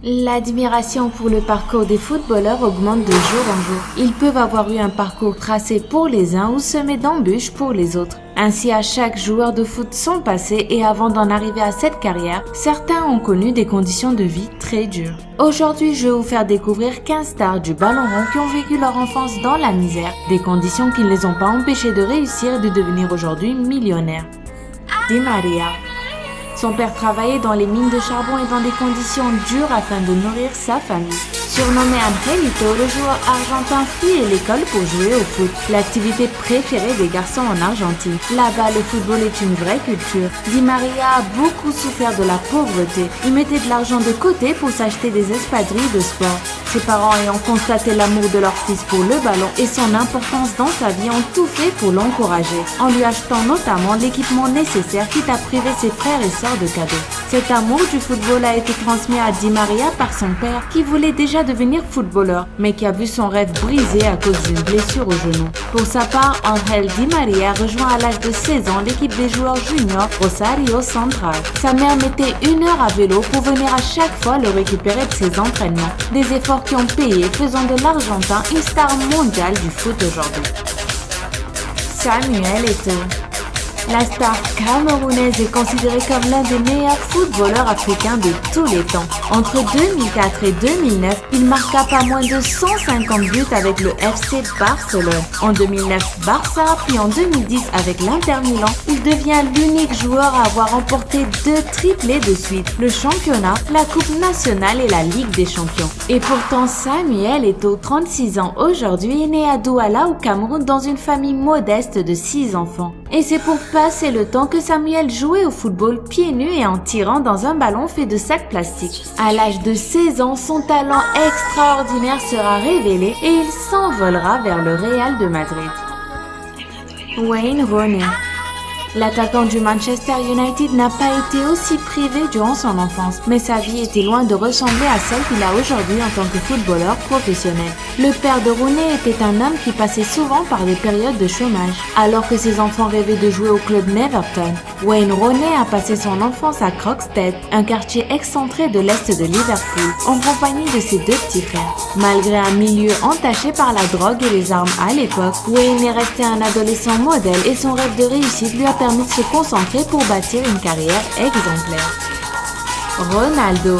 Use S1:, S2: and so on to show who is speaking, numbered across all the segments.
S1: L'admiration pour le parcours des footballeurs augmente de jour en jour. Ils peuvent avoir eu un parcours tracé pour les uns ou semé d'embûches pour les autres. Ainsi, à chaque joueur de foot son passé et avant d'en arriver à cette carrière, certains ont connu des conditions de vie très dures. Aujourd'hui, je vais vous faire découvrir 15 stars du ballon rond qui ont vécu leur enfance dans la misère, des conditions qui ne les ont pas empêchés de réussir et de devenir aujourd'hui millionnaires. Di Maria. Son père travaillait dans les mines de charbon et dans des conditions dures afin de nourrir sa famille. Surnommé Angelito, le joueur argentin fuyait l'école pour jouer au foot, l'activité préférée des garçons en Argentine. Là-bas, le football est une vraie culture. Di Maria a beaucoup souffert de la pauvreté. Il mettait de l'argent de côté pour s'acheter des espadrilles de sport. Ses parents ayant constaté l'amour de leur fils pour le ballon et son importance dans sa vie ont tout fait pour l'encourager, en lui achetant notamment l'équipement nécessaire quitte à priver ses frères et sœurs de cadeaux. Cet amour du football a été transmis à Di Maria par son père qui voulait déjà devenir footballeur, mais qui a vu son rêve brisé à cause d'une blessure au genou. Pour sa part, Angel Di Maria rejoint à l'âge de 16 ans l'équipe des joueurs juniors Rosario Central. Sa mère mettait 1 heure à vélo pour venir à chaque fois le récupérer de ses entraînements. Des efforts qui ont payé, faisant de l'Argentin une star mondiale du foot aujourd'hui. Samuel Eto'o. La star camerounaise est considérée comme l'un des meilleurs footballeurs africains de tous les temps. Entre 2004 et 2009, il marqua pas moins de 150 buts avec le FC Barcelone. En 2009, Barça, puis en 2010 avec l'Inter Milan, il devient l'unique joueur à avoir remporté 2 triplés de suite, le championnat, la Coupe nationale et la Ligue des champions. Et pourtant, Samuel Eto'o, 36 ans aujourd'hui, est né à Douala au Cameroun dans une famille modeste de 6 enfants. Et c'est pour passer le temps que Samuel jouait au football pieds nus et en tirant dans un ballon fait de sacs plastiques. À l'âge de 16 ans, son talent extraordinaire sera révélé et il s'envolera vers le Real de Madrid. Wayne Rooney. L'attaquant du Manchester United n'a pas été aussi privé durant son enfance, mais sa vie était loin de ressembler à celle qu'il a aujourd'hui en tant que footballeur professionnel. Le père de Rooney était un homme qui passait souvent par des périodes de chômage. Alors que ses enfants rêvaient de jouer au club Neverton, Wayne Rooney a passé son enfance à Croxteth, un quartier excentré de l'est de Liverpool, en compagnie de ses 2 petits frères. Malgré un milieu entaché par la drogue et les armes à l'époque, Wayne est resté un adolescent modèle et son rêve de réussite lui a permis de se concentrer pour bâtir une carrière exemplaire. Ronaldo.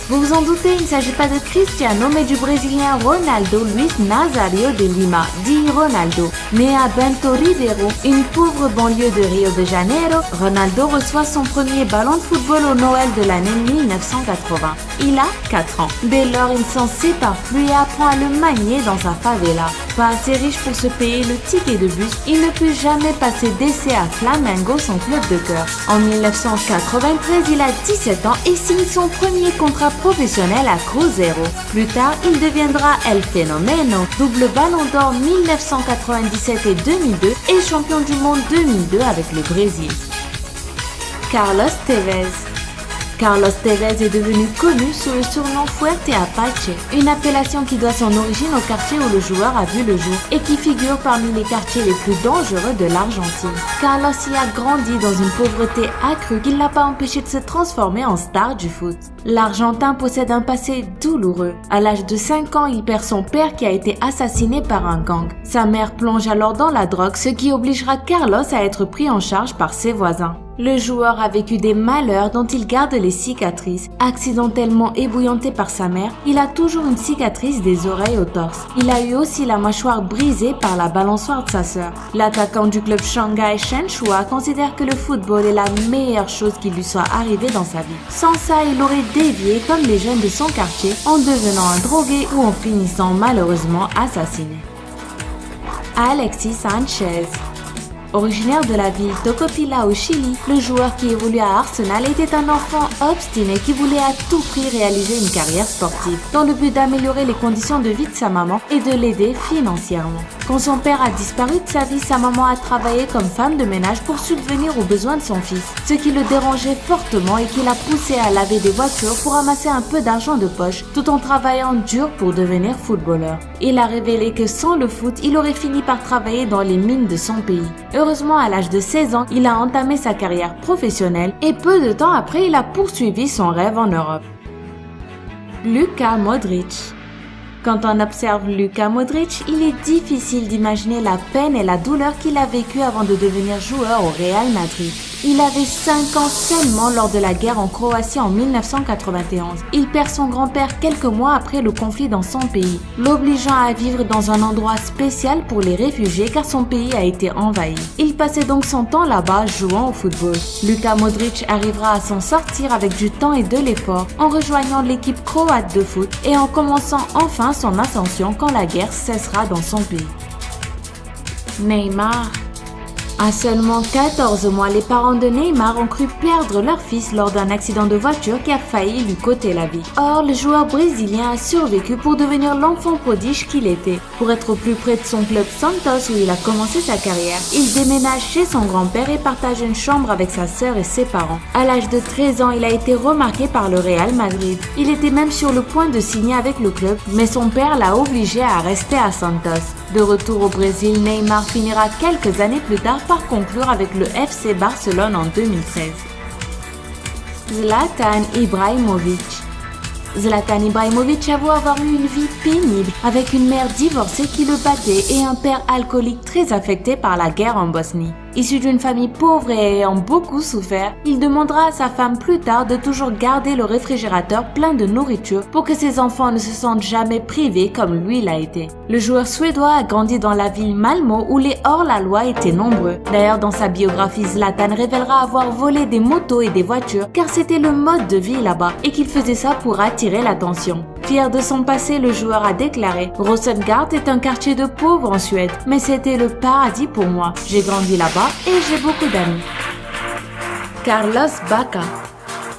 S1: Vous vous en doutez, il ne s'agit pas de Cristiano, mais du Brésilien Ronaldo Luis Nazario de Lima, dit Ronaldo. Né à Bento Ribeiro, une pauvre banlieue de Rio de Janeiro, Ronaldo reçoit son premier ballon de football au Noël de l'année 1980. Il a 4 ans. Dès lors, il s'en sépare plus et apprend à le manier dans sa favela. Pas assez riche pour se payer le ticket de bus, il ne put jamais passer d'essai à Flamengo, son club de cœur. En 1993, il a 17 ans et signe son premier contrat professionnel à Cruzeiro. Plus tard, il deviendra El Fenomeno, double ballon d'or 1997 et 2002 et champion du monde 2002 avec le Brésil. Carlos Tevez. Carlos Tevez est devenu connu sous le surnom Fuerte Apache, une appellation qui doit son origine au quartier où le joueur a vu le jour et qui figure parmi les quartiers les plus dangereux de l'Argentine. Carlos y a grandi dans une pauvreté accrue qui ne l'a pas empêché de se transformer en star du foot. L'Argentin possède un passé douloureux. À l'âge de 5 ans, il perd son père qui a été assassiné par un gang. Sa mère plonge alors dans la drogue, ce qui obligera Carlos à être pris en charge par ses voisins. Le joueur a vécu des malheurs dont il garde les cicatrices. Accidentellement ébouillanté par sa mère, il a toujours une cicatrice des oreilles au torse. Il a eu aussi la mâchoire brisée par la balançoire de sa sœur. L'attaquant du club Shanghai Shenhua considère que le football est la meilleure chose qui lui soit arrivée dans sa vie. Sans ça, il aurait dévié comme les jeunes de son quartier en devenant un drogué ou en finissant malheureusement assassiné. Alexis Sanchez. Originaire de la ville Tocopilla au Chili, le joueur qui évolue à Arsenal était un enfant obstiné qui voulait à tout prix réaliser une carrière sportive, dans le but d'améliorer les conditions de vie de sa maman et de l'aider financièrement. Quand son père a disparu de sa vie, sa maman a travaillé comme femme de ménage pour subvenir aux besoins de son fils, ce qui le dérangeait fortement et qui l'a poussé à laver des voitures pour amasser un peu d'argent de poche, tout en travaillant dur pour devenir footballeur. Il a révélé que sans le foot, il aurait fini par travailler dans les mines de son pays. Heureusement, à l'âge de 16 ans, il a entamé sa carrière professionnelle et peu de temps après, il a poursuivi son rêve en Europe. Luka Modric. Quand on observe Luka Modric, il est difficile d'imaginer la peine et la douleur qu'il a vécue avant de devenir joueur au Real Madrid. Il avait 5 ans seulement lors de la guerre en Croatie en 1991. Il perd son grand-père quelques mois après le conflit dans son pays, l'obligeant à vivre dans un endroit spécial pour les réfugiés car son pays a été envahi. Il passait donc son temps là-bas jouant au football. Luka Modric arrivera à s'en sortir avec du temps et de l'effort en rejoignant l'équipe croate de foot et en commençant enfin son ascension quand la guerre cessera dans son pays. Neymar. À seulement 14 mois, les parents de Neymar ont cru perdre leur fils lors d'un accident de voiture qui a failli lui coûter la vie. Or, le joueur brésilien a survécu pour devenir l'enfant prodige qu'il était. Pour être au plus près de son club Santos où il a commencé sa carrière, il déménage chez son grand-père et partage une chambre avec sa sœur et ses parents. À l'âge de 13 ans, il a été remarqué par le Real Madrid. Il était même sur le point de signer avec le club, mais son père l'a obligé à rester à Santos. De retour au Brésil, Neymar finira quelques années plus tard par conclure avec le FC Barcelone en 2013. Zlatan Ibrahimovic. Zlatan Ibrahimovic avoue avoir eu une vie pénible avec une mère divorcée qui le battait et un père alcoolique très affecté par la guerre en Bosnie. Issu d'une famille pauvre et ayant beaucoup souffert, il demandera à sa femme plus tard de toujours garder le réfrigérateur plein de nourriture pour que ses enfants ne se sentent jamais privés comme lui l'a été. Le joueur suédois a grandi dans la ville Malmö où les hors-la-loi étaient nombreux. D'ailleurs, dans sa biographie, Zlatan révélera avoir volé des motos et des voitures car c'était le mode de vie là-bas et qu'il faisait ça pour attirer l'attention. Fier de son passé, le joueur a déclaré « Rosengård est un quartier de pauvres en Suède, mais c'était le paradis pour moi. J'ai grandi là-bas et j'ai beaucoup d'amis. » Carlos Bacca.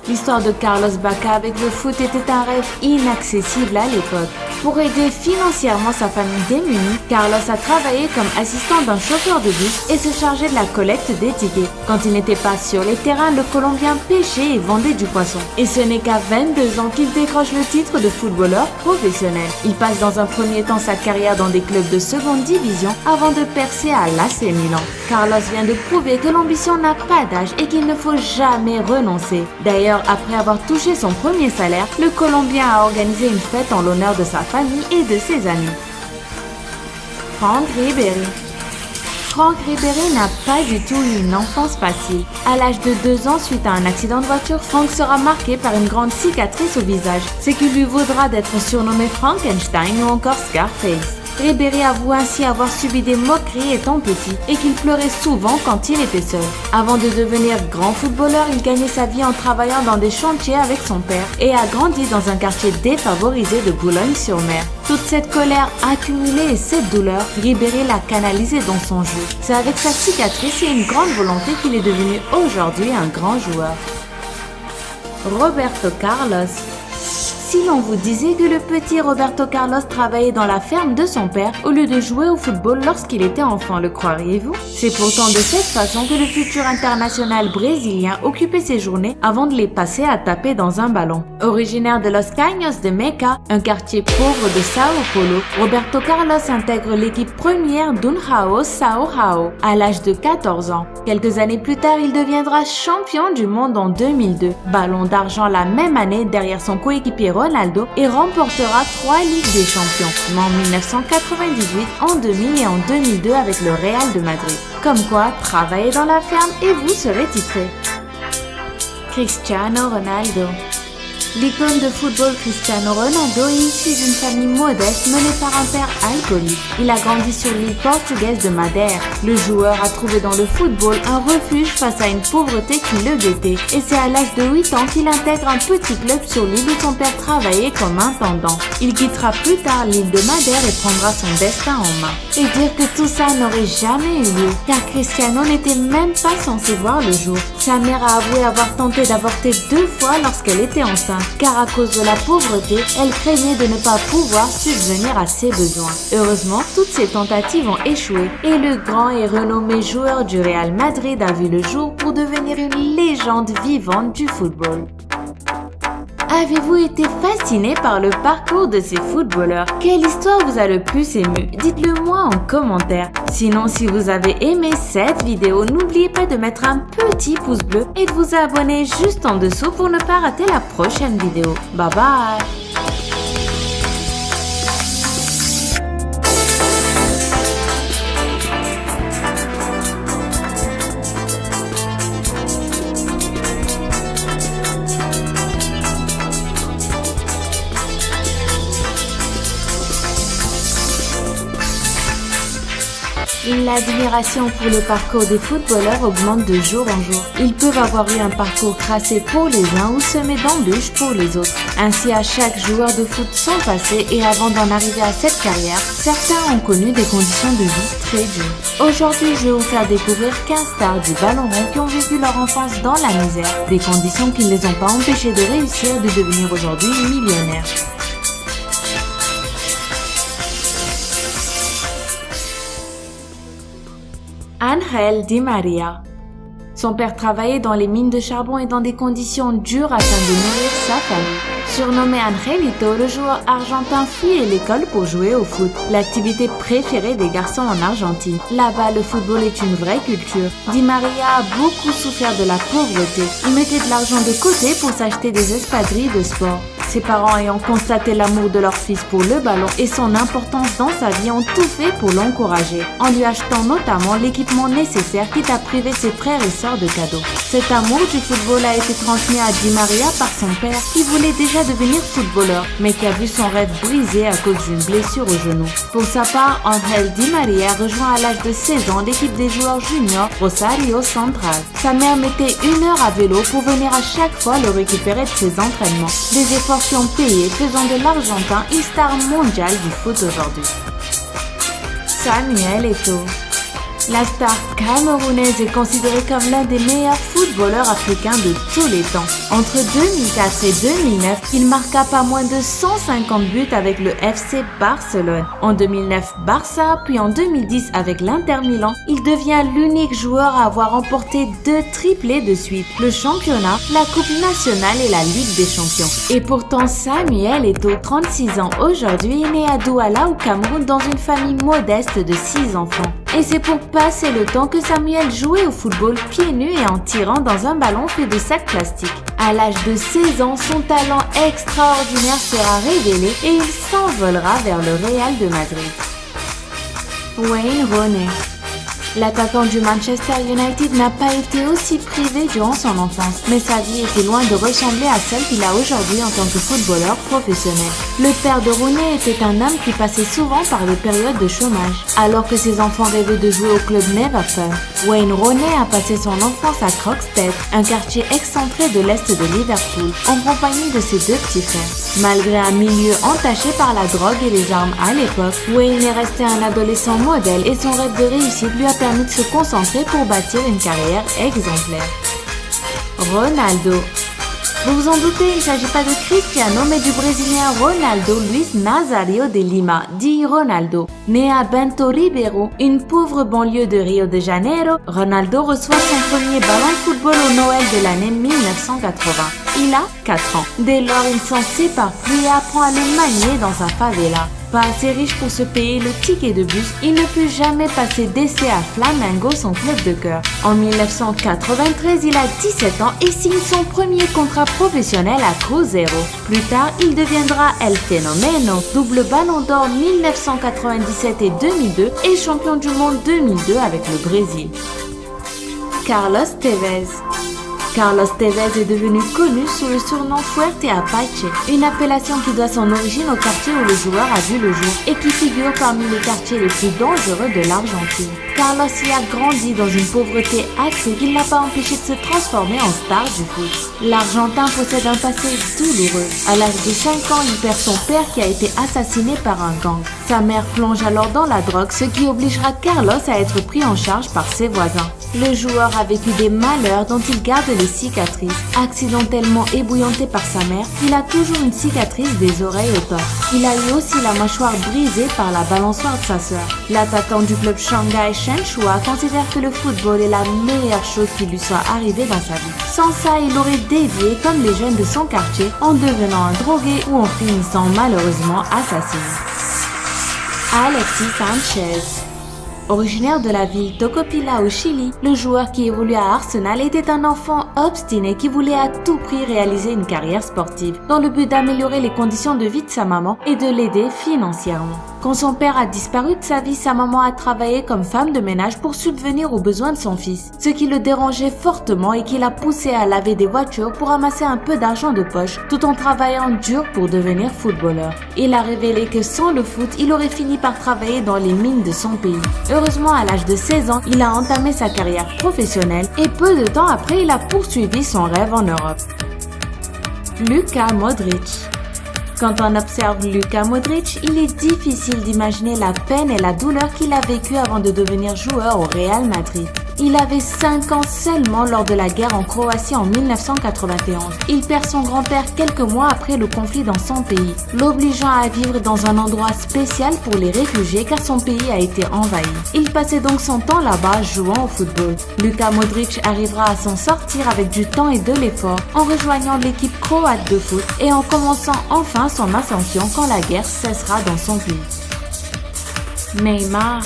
S1: L'histoire de Carlos Bacca avec le foot était un rêve inaccessible à l'époque. Pour aider financièrement sa famille démunie, Carlos a travaillé comme assistant d'un chauffeur de bus et se chargeait de la collecte des tickets. Quand il n'était pas sur les terrains, le Colombien pêchait et vendait du poisson. Et ce n'est qu'à 22 ans qu'il décroche le titre de footballeur professionnel. Il passe dans un premier temps sa carrière dans des clubs de seconde division avant de percer à l'AC Milan. Carlos vient de prouver que l'ambition n'a pas d'âge et qu'il ne faut jamais renoncer. D'ailleurs, après avoir touché son premier salaire, le Colombien a organisé une fête en l'honneur de sa famille et de ses amis. Franck Ribéry. Franck Ribéry n'a pas du tout eu une enfance facile. À l'âge de 2 ans, suite à un accident de voiture, Franck sera marqué par une grande cicatrice au visage, ce qui lui vaudra d'être surnommé Frankenstein ou encore Scarface. Ribéry avoue ainsi avoir subi des moqueries étant petit et qu'il pleurait souvent quand il était seul. Avant de devenir grand footballeur, il gagnait sa vie en travaillant dans des chantiers avec son père et a grandi dans un quartier défavorisé de Boulogne-sur-Mer. Toute cette colère accumulée et cette douleur, Ribéry l'a canalisée dans son jeu. C'est avec sa cicatrice et une grande volonté qu'il est devenu aujourd'hui un grand joueur. Roberto Carlos. Si l'on vous disait que le petit Roberto Carlos travaillait dans la ferme de son père au lieu de jouer au football lorsqu'il était enfant, le croiriez-vous? C'est pourtant de cette façon que le futur international brésilien occupait ses journées avant de les passer à taper dans un ballon. Originaire de Los Caños de Meca, un quartier pauvre de Sao Paulo, Roberto Carlos intègre l'équipe première d'União São João à l'âge de 14 ans. Quelques années plus tard, il deviendra champion du monde en 2002, ballon d'argent la même année derrière son coéquipier Ronaldo et remportera 3 Ligues des Champions, en 1998, en 2000 et en 2002 avec le Real de Madrid. Comme quoi, travaillez dans la ferme et vous serez titré. Cristiano Ronaldo. L'icône de football Cristiano Ronaldo est issu d'une famille modeste menée par un père alcoolique. Il a grandi sur l'île portugaise de Madère. Le joueur a trouvé dans le football un refuge face à une pauvreté qui le guettait. Et c'est à l'âge de 8 ans qu'il intègre un petit club sur l'île où son père travaillait comme intendant. Il quittera plus tard l'île de Madère et prendra son destin en main. Et dire que tout ça n'aurait jamais eu lieu, car Cristiano n'était même pas censé voir le jour. Sa mère a avoué avoir tenté d'avorter 2 fois lorsqu'elle était enceinte, car à cause de la pauvreté, elle craignait de ne pas pouvoir subvenir à ses besoins. Heureusement, toutes ces tentatives ont échoué et le grand et renommé joueur du Real Madrid a vu le jour pour devenir une légende vivante du football. Avez-vous été fasciné par le parcours de ces footballeurs? Quelle histoire vous a le plus ému? Dites-le moi en commentaire. Sinon, si vous avez aimé cette vidéo, n'oubliez pas de mettre un petit pouce bleu et de vous abonner juste en dessous pour ne pas rater la prochaine vidéo. Bye bye! L'admiration pour le parcours des footballeurs augmente de jour en jour. Ils peuvent avoir eu un parcours tracé pour les uns ou semé d'embûches pour les autres. Ainsi, à chaque joueur de foot son passé et avant d'en arriver à cette carrière, certains ont connu des conditions de vie très dures. Aujourd'hui, je vais vous faire découvrir 15 stars du ballon rond qui ont vécu leur enfance dans la misère, des conditions qui ne les ont pas empêchés de réussir et de devenir aujourd'hui millionnaires. Ángel Di María. Son père travaillait dans les mines de charbon et dans des conditions dures afin de nourrir sa famille. Surnommé Angelito, le joueur argentin fuyait l'école pour jouer au foot, l'activité préférée des garçons en Argentine. Là-bas, le football est une vraie culture. Di María a beaucoup souffert de la pauvreté. Il mettait de l'argent de côté pour s'acheter des espadrilles de sport. Ses parents ayant constaté l'amour de leur fils pour le ballon et son importance dans sa vie ont tout fait pour l'encourager, en lui achetant notamment l'équipement nécessaire quitte à priver ses frères et sœurs de cadeaux. Cet amour du football a été transmis à Di María par son père qui voulait déjà devenir footballeur, mais qui a vu son rêve brisé à cause d'une blessure au genou. Pour sa part, Ángel Di María rejoint à l'âge de 16 ans l'équipe des joueurs juniors Rosario Central. Sa mère mettait 1 heure à vélo pour venir à chaque fois le récupérer de ses entraînements. Des efforts qui ont payé, faisant de l'Argentin une star mondiale du foot aujourd'hui. Samuel Eto'o. La star camerounaise est considérée comme l'un des meilleurs footballeurs africains de tous les temps. Entre 2004 et 2009, il marqua pas moins de 150 buts avec le FC Barcelone. En 2009, Barça, puis en 2010 avec l'Inter Milan, il devient l'unique joueur à avoir remporté 2 triplés de suite, le championnat, la Coupe nationale et la Ligue des champions. Et pourtant, Samuel Eto'o, 36 ans aujourd'hui, est né à Douala au Cameroun dans une famille modeste de 6 enfants. Et c'est pour passer le temps que Samuel jouait au football pieds nus et en tirant dans un ballon fait de sacs plastiques. À l'âge de 16 ans, son talent extraordinaire sera révélé et il s'envolera vers le Real de Madrid. Wayne Rooney. L'attaquant du Manchester United n'a pas été aussi privé durant son enfance, mais sa vie était loin de ressembler à celle qu'il a aujourd'hui en tant que footballeur professionnel. Le père de Rooney était un homme qui passait souvent par des périodes de chômage, alors que ses enfants rêvaient de jouer au club Neverton. Wayne Rooney a passé son enfance à Croxteth, un quartier excentré de l'est de Liverpool, en compagnie de ses 2 petits frères. Malgré un milieu entaché par la drogue et les armes à l'époque, Wayne est resté un adolescent modèle et son rêve de réussite lui a permis de se concentrer pour bâtir une carrière exemplaire. Ronaldo. Vous vous en doutez, il ne s'agit pas de Cristiano, mais du Brésilien Ronaldo Luis Nazario de Lima, dit Ronaldo. Né à Bento Ribeiro, une pauvre banlieue de Rio de Janeiro, Ronaldo reçoit son premier ballon de football au Noël de l'année 1980. Il a 4 ans. Dès lors, il s'en sépare plus et apprend à le manier dans sa favela. Pas assez riche pour se payer le ticket de bus, il ne put jamais passer d'essai à Flamengo, son club de cœur. En 1993, il a 17 ans et signe son premier contrat professionnel à Cruzeiro. Plus tard, il deviendra El Fenomeno, double ballon d'or 1997 et 2002 et champion du monde 2002 avec le Brésil. Carlos Tevez. Carlos Tevez est devenu connu sous le surnom Fuerte Apache, une appellation qui doit son origine au quartier où le joueur a vu le jour et qui figure parmi les quartiers les plus dangereux de l'Argentine. Carlos y a grandi dans une pauvreté accrue qui ne l'a pas empêché de se transformer en star du foot. L'Argentin possède un passé douloureux. À l'âge de 5 ans, il perd son père qui a été assassiné par un gang. Sa mère plonge alors dans la drogue, ce qui obligera Carlos à être pris en charge par ses voisins. Le joueur a vécu des malheurs dont il garde les cicatrices. Accidentellement ébouillanté par sa mère, il a toujours une cicatrice des oreilles au torse. Il a eu aussi la mâchoire brisée par la balançoire de sa sœur. L'attaquant du club Shanghai Shenhua considère que le football est la meilleure chose qui lui soit arrivée dans sa vie. Sans ça, il aurait dévié comme les jeunes de son quartier en devenant un drogué ou en finissant malheureusement assassiné. Alexis Sanchez. Originaire de la ville Tocopilla au Chili, le joueur qui évolue à Arsenal était un enfant obstiné qui voulait à tout prix réaliser une carrière sportive, dans le but d'améliorer les conditions de vie de sa maman et de l'aider financièrement. Quand son père a disparu de sa vie, sa maman a travaillé comme femme de ménage pour subvenir aux besoins de son fils, ce qui le dérangeait fortement et qui l'a poussé à laver des voitures pour amasser un peu d'argent de poche tout en travaillant dur pour devenir footballeur. Il a révélé que sans le foot, il aurait fini par travailler dans les mines de son pays. Heureusement, à l'âge de 16 ans, il a entamé sa carrière professionnelle et peu de temps après, il a poursuivi son rêve en Europe. Luka Modric. Quand on observe Luka Modric, il est difficile d'imaginer la peine et la douleur qu'il a vécue avant de devenir joueur au Real Madrid. Il avait 5 ans seulement lors de la guerre en Croatie en 1991. Il perd son grand-père quelques mois après le conflit dans son pays, l'obligeant à vivre dans un endroit spécial pour les réfugiés car son pays a été envahi. Il passait donc son temps là-bas jouant au football. Luka Modric arrivera à s'en sortir avec du temps et de l'effort en rejoignant l'équipe croate de foot et en commençant enfin son ascension quand la guerre cessera dans son pays. Neymar.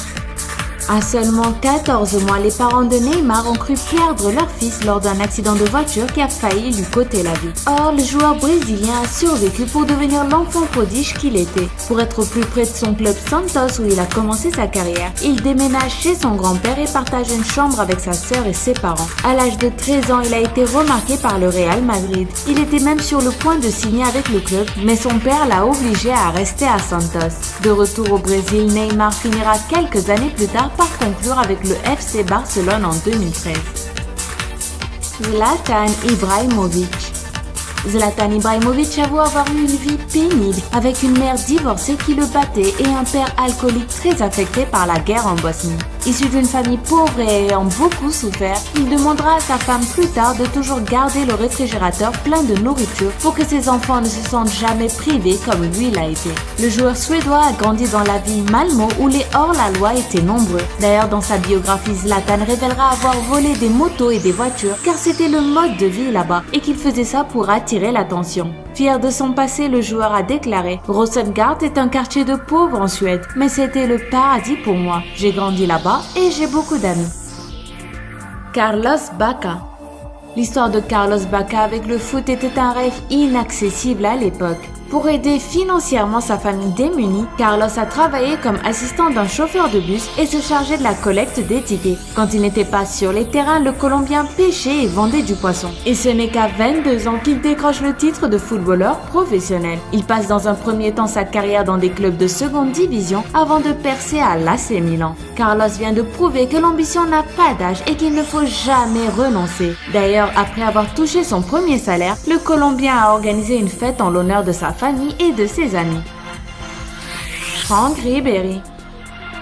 S1: À seulement 14 mois, les parents de Neymar ont cru perdre leur fils lors d'un accident de voiture qui a failli lui coûter la vie. Or, le joueur brésilien a survécu pour devenir l'enfant prodige qu'il était. Pour être au plus près de son club Santos où il a commencé sa carrière, il déménage chez son grand-père et partage une chambre avec sa sœur et ses parents. À l'âge de 13 ans, il a été remarqué par le Real Madrid. Il était même sur le point de signer avec le club, mais son père l'a obligé à rester à Santos. De retour au Brésil, Neymar finira quelques années plus tard par conclure avec le FC Barcelone en 2013. Zlatan Ibrahimovic. Zlatan Ibrahimovic avoue avoir eu une vie pénible avec une mère divorcée qui le battait et un père alcoolique très affecté par la guerre en Bosnie. Issu d'une famille pauvre et ayant beaucoup souffert, il demandera à sa femme plus tard de toujours garder le réfrigérateur plein de nourriture pour que ses enfants ne se sentent jamais privés comme lui l'a été. Le joueur suédois a grandi dans la ville Malmö où les hors-la-loi étaient nombreux. D'ailleurs, dans sa biographie, Zlatan révélera avoir volé des motos et des voitures car c'était le mode de vie là-bas et qu'il faisait ça pour attirer l'attention. Fier de son passé, le joueur a déclaré « Rosengard est un quartier de pauvres en Suède, mais c'était le paradis pour moi. J'ai grandi là-bas et j'ai beaucoup d'amis. » Carlos Bacca. L'histoire de Carlos Bacca avec le foot était un rêve inaccessible à l'époque. Pour aider financièrement sa famille démunie, Carlos a travaillé comme assistant d'un chauffeur de bus et se chargeait de la collecte des tickets. Quand il n'était pas sur les terrains, le Colombien pêchait et vendait du poisson. Et ce n'est qu'à 22 ans qu'il décroche le titre de footballeur professionnel. Il passe dans un premier temps sa carrière dans des clubs de seconde division avant de percer à l'AC Milan. Carlos vient de prouver que l'ambition n'a pas d'âge et qu'il ne faut jamais renoncer. D'ailleurs, après avoir touché son premier salaire, le Colombien a organisé une fête en l'honneur de sa famille et de ses amis. Franck Ribéry.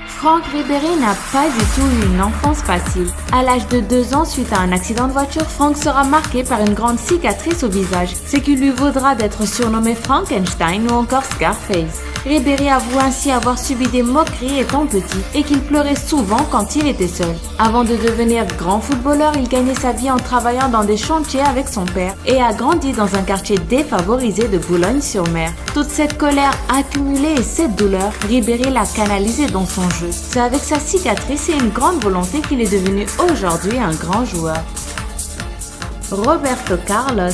S1: Franck Ribéry n'a pas du tout eu une enfance facile. À l'âge de 2 ans, suite à un accident de voiture, Franck sera marqué par une grande cicatrice au visage, ce qui lui vaudra d'être surnommé Frankenstein ou encore Scarface. Ribéry avoue ainsi avoir subi des moqueries étant petit et qu'il pleurait souvent quand il était seul. Avant de devenir grand footballeur, il gagnait sa vie en travaillant dans des chantiers avec son père et a grandi dans un quartier défavorisé de Boulogne-sur-Mer. Toute cette colère accumulée et cette douleur, Ribéry l'a canalisée dans son jeu. C'est avec sa cicatrice et une grande volonté qu'il est devenu aujourd'hui un grand joueur. Roberto Carlos.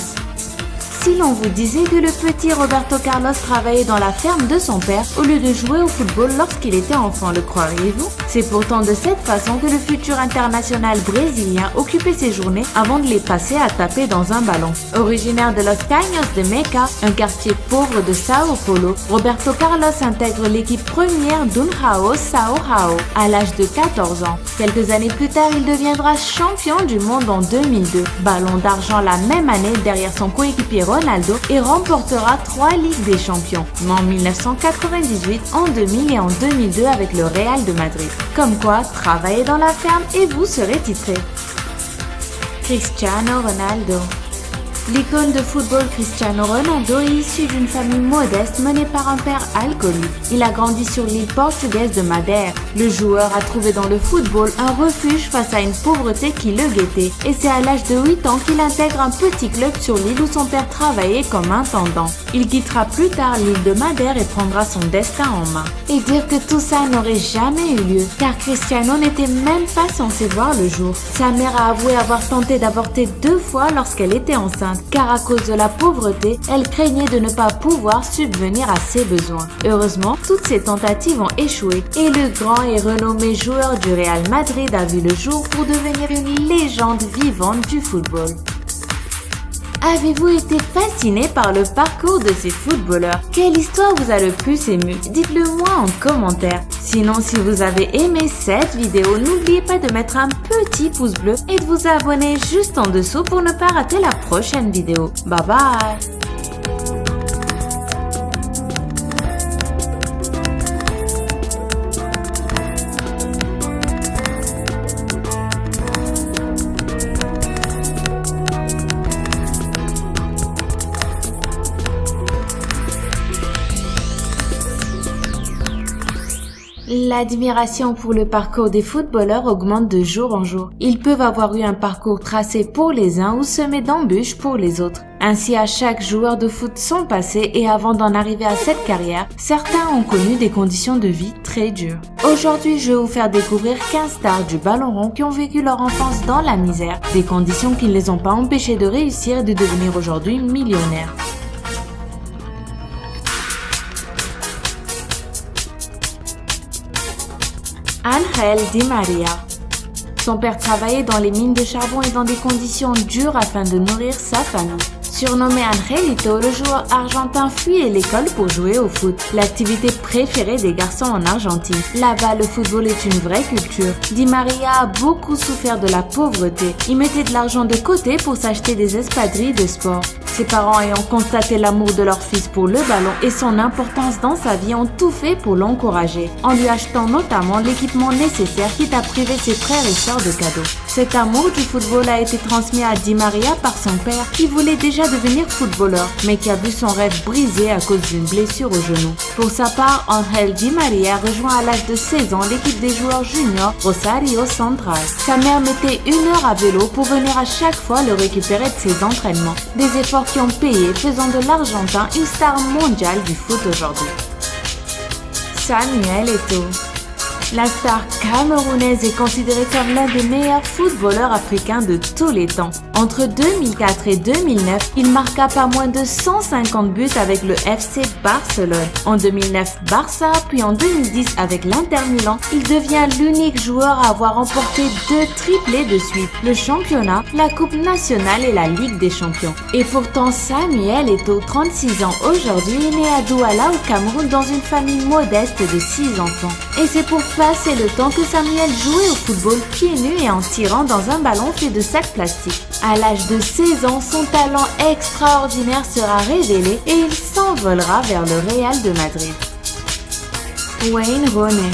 S1: Si l'on vous disait que le petit Roberto Carlos travaillait dans la ferme de son père au lieu de jouer au football lorsqu'il était enfant, le croiriez-vous? C'est pourtant de cette façon que le futur international brésilien occupait ses journées avant de les passer à taper dans un ballon. Originaire de Los Caños de Meca, un quartier pauvre de Sao Paulo, Roberto Carlos intègre l'équipe première d'União São João à l'âge de 14 ans. Quelques années plus tard, il deviendra champion du monde en 2002, ballon d'argent la même année derrière son coéquipier Ronaldo et remportera 3 Ligues des Champions, en 1998, en 2000 et en 2002 avec le Real de Madrid. Comme quoi, travaillez dans la ferme et vous serez titré. Cristiano Ronaldo. L'icône de football Cristiano Ronaldo est issu d'une famille modeste menée par un père alcoolique. Il a grandi sur l'île portugaise de Madère. Le joueur a trouvé dans le football un refuge face à une pauvreté qui le guettait. Et c'est à l'âge de 8 ans qu'il intègre un petit club sur l'île où son père travaillait comme intendant. Il quittera plus tard l'île de Madère et prendra son destin en main. Et dire que tout ça n'aurait jamais eu lieu, car Cristiano n'était même pas censé voir le jour. Sa mère a avoué avoir tenté d'avorter 2 fois lorsqu'elle était enceinte. contrainte car à cause de la pauvreté, elle craignait de ne pas pouvoir subvenir à ses besoins. Heureusement, toutes ces tentatives ont échoué et le grand et renommé joueur du Real Madrid a vu le jour pour devenir une légende vivante du football. Avez-vous été fasciné par le parcours de ces footballeurs? Quelle histoire vous a le plus ému? Dites-le moi en commentaire. Sinon, si vous avez aimé cette vidéo, n'oubliez pas de mettre un petit pouce bleu et de vous abonner juste en dessous pour ne pas rater la prochaine vidéo. Bye bye! L'admiration pour le parcours des footballeurs augmente de jour en jour. Ils peuvent avoir eu un parcours tracé pour les uns ou semé d'embûches pour les autres. Ainsi, à chaque joueur de foot son passé et avant d'en arriver à cette carrière, certains ont connu des conditions de vie très dures. Aujourd'hui, je vais vous faire découvrir 15 stars du ballon rond qui ont vécu leur enfance dans la misère, des conditions qui ne les ont pas empêchés de réussir et de devenir aujourd'hui millionnaires. Ángel Di María. Son père travaillait dans les mines de charbon et dans des conditions dures afin de nourrir sa famille. Surnommé Angelito, le joueur argentin fuyait l'école pour jouer au foot, l'activité préférée des garçons en Argentine. Là-bas, le football est une vraie culture. Di María a beaucoup souffert de la pauvreté. Il mettait de l'argent de côté pour s'acheter des espadrilles de sport. Ses parents ayant constaté l'amour de leur fils pour le ballon et son importance dans sa vie ont tout fait pour l'encourager, en lui achetant notamment l'équipement nécessaire quitte à priver ses frères et sœurs de cadeaux. Cet amour du football a été transmis à Di María par son père qui voulait déjà devenir footballeur, mais qui a vu son rêve brisé à cause d'une blessure au genou. Pour sa part, Ángel Di María rejoint à l'âge de 16 ans l'équipe des joueurs juniors Rosario Central. Sa mère mettait 1 heure à vélo pour venir à chaque fois le récupérer de ses entraînements. Des efforts qui ont payé, faisant de l'Argentin une star mondiale du foot aujourd'hui. Samuel Eto'o. La star camerounaise est considérée comme l'un des meilleurs footballeurs africains de tous les temps. Entre 2004 et 2009, il marqua pas moins de 150 buts avec le FC Barcelone. En 2009, Barça, puis en 2010 avec l'Inter Milan, il devient l'unique joueur à avoir remporté 2 triplés de suite, le championnat, la Coupe nationale et la Ligue des champions. Et pourtant, Samuel Eto'o, 36 ans aujourd'hui, est né à Douala au Cameroun dans une famille modeste de 6 enfants. Et c'est pour passer le temps que Samuel jouait au football pieds nus et en tirant dans un ballon fait de sacs plastiques. À l'âge de 16 ans, son talent extraordinaire sera révélé et il s'envolera vers le Real de Madrid. Wayne Rooney.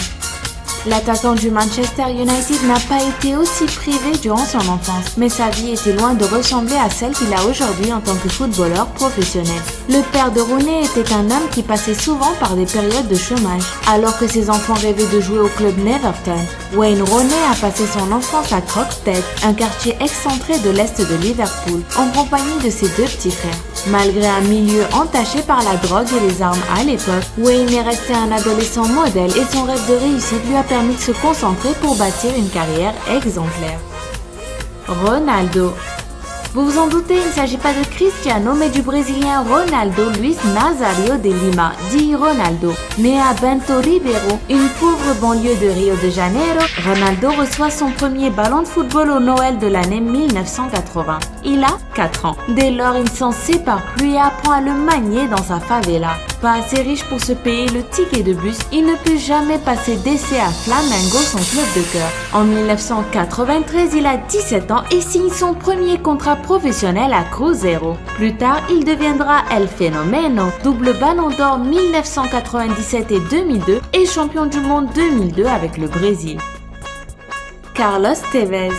S1: L'attaquant du Manchester United n'a pas été aussi privé durant son enfance, mais sa vie était loin de ressembler à celle qu'il a aujourd'hui en tant que footballeur professionnel. Le père de Rooney était un homme qui passait souvent par des périodes de chômage. Alors que ses enfants rêvaient de jouer au club Neverton, Wayne Rooney a passé son enfance à Croxteth, un quartier excentré de l'est de Liverpool, en compagnie de ses 2 petits frères. Malgré un milieu entaché par la drogue et les armes à l'époque, Wayne est resté un adolescent modèle et son rêve de réussite lui a permis de se concentrer pour bâtir une carrière exemplaire. Ronaldo. Vous vous en doutez, il ne s'agit pas de Cristiano, mais du Brésilien Ronaldo Luis Nazario de Lima, dit Ronaldo. Né à Bento Ribeiro, une pauvre banlieue de Rio de Janeiro, Ronaldo reçoit son premier ballon de football au Noël de l'année 1980. Il a 4 ans. Dès lors, il ne s'en sépare plus et apprend à le manier dans sa favela. Pas assez riche pour se payer le ticket de bus, il ne peut jamais passer d'essai à Flamengo, son club de cœur. En 1993, il a 17 ans et signe son premier contrat professionnel à Cruzeiro. Plus tard, il deviendra El Fenomeno, double ballon d'or 1997 et 2002 et champion du monde 2002 avec le Brésil. Carlos Tevez.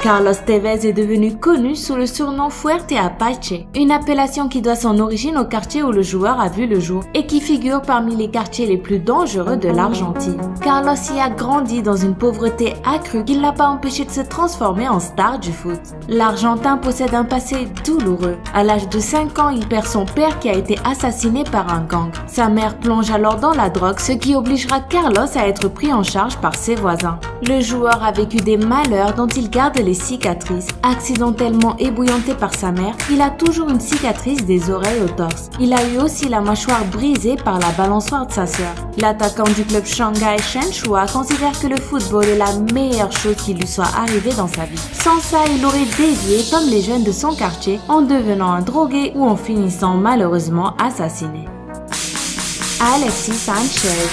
S1: Carlos Tevez est devenu connu sous le surnom Fuerte Apache, une appellation qui doit son origine au quartier où le joueur a vu le jour et qui figure parmi les quartiers les plus dangereux de l'Argentine. Carlos y a grandi dans une pauvreté accrue qui ne l'a pas empêché de se transformer en star du foot. L'Argentin possède un passé douloureux. À l'âge de 5 ans, il perd son père qui a été assassiné par un gang. Sa mère plonge alors dans la drogue, ce qui obligera Carlos à être pris en charge par ses voisins. Le joueur a vécu des malheurs dont il garde les cicatrices. Accidentellement ébouillanté par sa mère, il a toujours une cicatrice des oreilles au torse. Il a eu aussi la mâchoire brisée par la balançoire de sa sœur. L'attaquant du club Shanghai Shen Shua considère que le football est la meilleure chose qui lui soit arrivée dans sa vie. Sans ça, il aurait dévié comme les jeunes de son quartier en devenant un drogué ou en finissant malheureusement assassiné. Alexis Sanchez.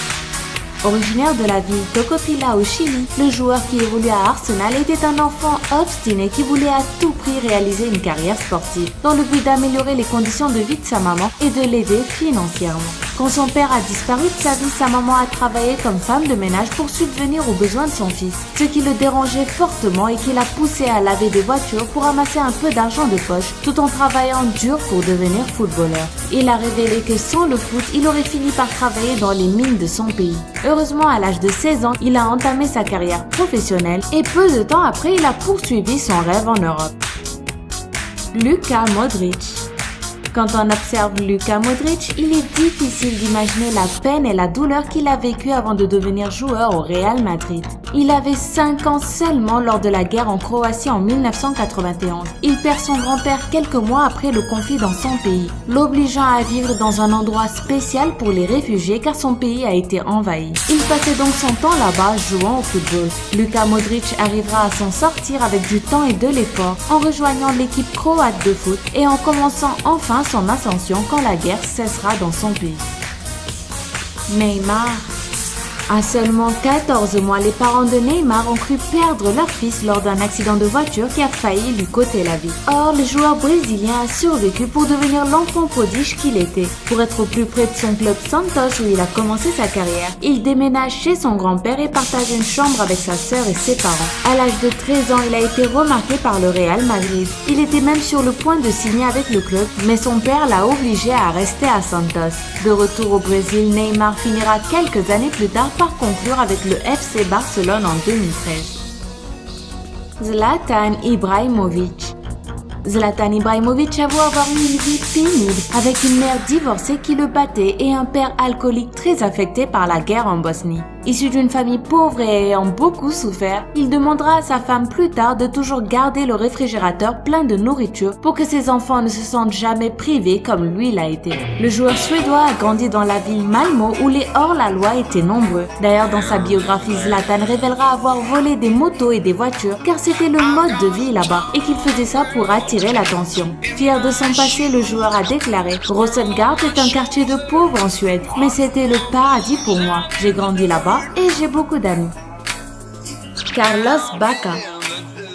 S1: Originaire de la ville Tocopilla au Chili, le joueur qui évolue à Arsenal était un enfant obstiné qui voulait à tout prix réaliser une carrière sportive, dans le but d'améliorer les conditions de vie de sa maman et de l'aider financièrement. Quand son père a disparu de sa vie, sa maman a travaillé comme femme de ménage pour subvenir aux besoins de son fils, ce qui le dérangeait fortement et qui l'a poussé à laver des voitures pour amasser un peu d'argent de poche, tout en travaillant dur pour devenir footballeur. Il a révélé que sans le foot, il aurait fini par travailler dans les mines de son pays. Heureusement, à l'âge de 16 ans, il a entamé sa carrière professionnelle et peu de temps après, il a poursuivi son rêve en Europe. Luka Modric. Quand on observe Luka Modric, il est difficile d'imaginer la peine et la douleur qu'il a vécue avant de devenir joueur au Real Madrid. Il avait 5 ans seulement lors de la guerre en Croatie en 1991. Il perd son grand-père quelques mois après le conflit dans son pays, l'obligeant à vivre dans un endroit spécial pour les réfugiés car son pays a été envahi. Il passait donc son temps là-bas jouant au football. Luka Modric arrivera à s'en sortir avec du temps et de l'effort en rejoignant l'équipe croate de foot et en commençant enfin son ascension quand la guerre cessera dans son pays. Neymar. À seulement 14 mois, les parents de Neymar ont cru perdre leur fils lors d'un accident de voiture qui a failli lui coûter la vie. Or, le joueur brésilien a survécu pour devenir l'enfant prodige qu'il était. Pour être au plus près de son club Santos où il a commencé sa carrière, il déménage chez son grand-père et partage une chambre avec sa sœur et ses parents. À l'âge de 13 ans, il a été remarqué par le Real Madrid. Il était même sur le point de signer avec le club, mais son père l'a obligé à rester à Santos. De retour au Brésil, Neymar finira quelques années plus tard par conclure avec le FC Barcelone en 2013. Zlatan Ibrahimovic. Zlatan Ibrahimovic avoue avoir eu une vie pénible avec une mère divorcée qui le battait et un père alcoolique très affecté par la guerre en Bosnie. Issu d'une famille pauvre et ayant beaucoup souffert, il demandera à sa femme plus tard de toujours garder le réfrigérateur plein de nourriture pour que ses enfants ne se sentent jamais privés comme lui l'a été. Le joueur suédois a grandi dans la ville Malmö où les hors-la-loi étaient nombreux. D'ailleurs, dans sa biographie, Zlatan révélera avoir volé des motos et des voitures car c'était le mode de vie là-bas et qu'il faisait ça pour attirer l'attention. Fier de son passé, le joueur a déclaré « Rosengård est un quartier de pauvres en Suède, mais c'était le paradis pour moi. J'ai grandi là-bas et j'ai beaucoup d'amis. » Carlos Bacca.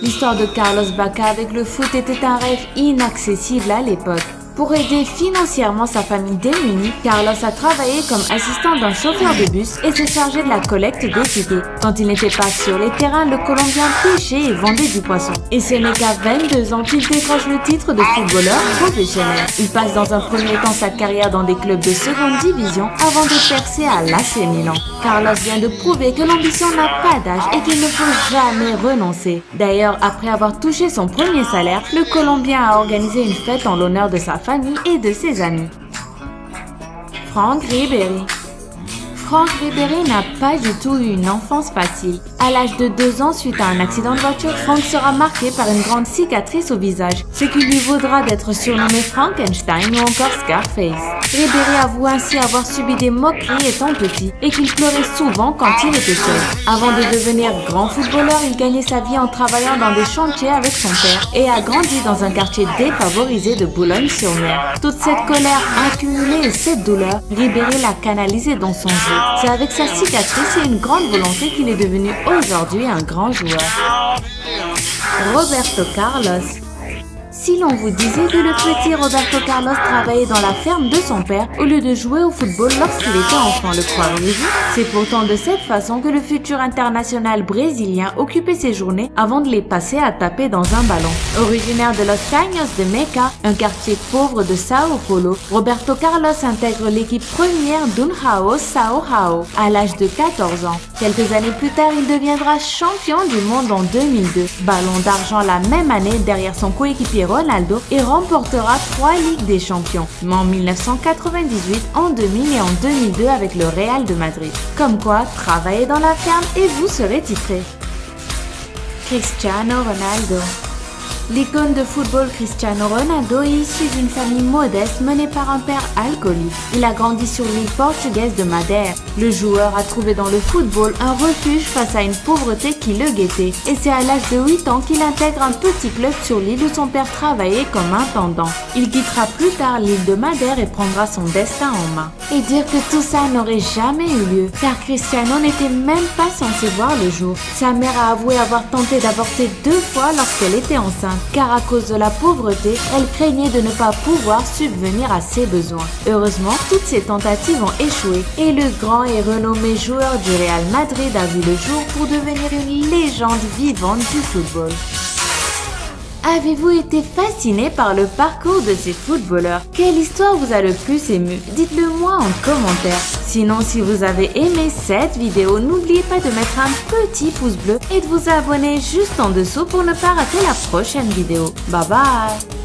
S1: L'histoire de Carlos Bacca avec le foot était un rêve inaccessible à l'époque. Pour aider financièrement sa famille démunie, Carlos a travaillé comme assistant d'un chauffeur de bus et s'est chargé de la collecte des tickets. Quand il n'était pas sur les terrains, le Colombien pêchait et vendait du poisson. Et ce n'est qu'à 22 ans qu'il décroche le titre de footballeur professionnel. Il passe dans un premier temps sa carrière dans des clubs de seconde division avant de percer à l'AC Milan. Carlos vient de prouver que l'ambition n'a pas d'âge et qu'il ne faut jamais renoncer. D'ailleurs, après avoir touché son premier salaire, le Colombien a organisé une fête en l'honneur de sa famille et de ses amis. Franck Ribéry. Franck Ribéry n'a pas du tout eu une enfance facile. À l'âge de 2 ans, suite à un accident de voiture, Franck sera marqué par une grande cicatrice au visage, ce qui lui vaudra d'être surnommé Frankenstein ou encore Scarface. Ribéry avoue ainsi avoir subi des moqueries étant petit et qu'il pleurait souvent quand il était seul. Avant de devenir grand footballeur, il gagnait sa vie en travaillant dans des chantiers avec son père et a grandi dans un quartier défavorisé de Boulogne-sur-Mer. Toute cette colère accumulée et cette douleur, Ribéry l'a canalisée dans son jeu. C'est avec sa cicatrice et une grande volonté qu'il est devenu aujourd'hui un grand joueur. Roberto Carlos. Si l'on vous disait que le petit Roberto Carlos travaillait dans la ferme de son père au lieu de jouer au football lorsqu'il était enfant, le croiriez-vous? C'est pourtant de cette façon que le futur international brésilien occupait ses journées avant de les passer à taper dans un ballon. Originaire de Los Caños de Meca, un quartier pauvre de Sao Paulo, Roberto Carlos intègre l'équipe première d'União São João à l'âge de 14 ans. Quelques années plus tard, il deviendra champion du monde en 2002, ballon d'argent la même année derrière son coéquipier Ronaldo et remportera 3 Ligues des Champions, mais en 1998, en 2000 et en 2002 avec le Real de Madrid. Comme quoi, travaillez dans la ferme et vous serez titré. Cristiano Ronaldo. L'icône de football Cristiano Ronaldo est issu d'une famille modeste menée par un père alcoolique. Il a grandi sur l'île portugaise de Madère. Le joueur a trouvé dans le football un refuge face à une pauvreté qui le guettait. Et c'est à l'âge de 8 ans qu'il intègre un petit club sur l'île où son père travaillait comme intendant. Il quittera plus tard l'île de Madère et prendra son destin en main. Et dire que tout ça n'aurait jamais eu lieu, car Cristiano n'était même pas censé voir le jour. Sa mère a avoué avoir tenté d'avorter 2 fois lorsqu'elle était enceinte, car à cause de la pauvreté, elle craignait de ne pas pouvoir subvenir à ses besoins. Heureusement, toutes ces tentatives ont échoué et le grand et renommé joueur du Real Madrid a vu le jour pour devenir une légende vivante du football. Avez-vous été fasciné par le parcours de ces footballeurs? Quelle histoire vous a le plus ému? Dites-le moi en commentaire. Sinon, si vous avez aimé cette vidéo, n'oubliez pas de mettre un petit pouce bleu et de vous abonner juste en dessous pour ne pas rater la prochaine vidéo. Bye bye!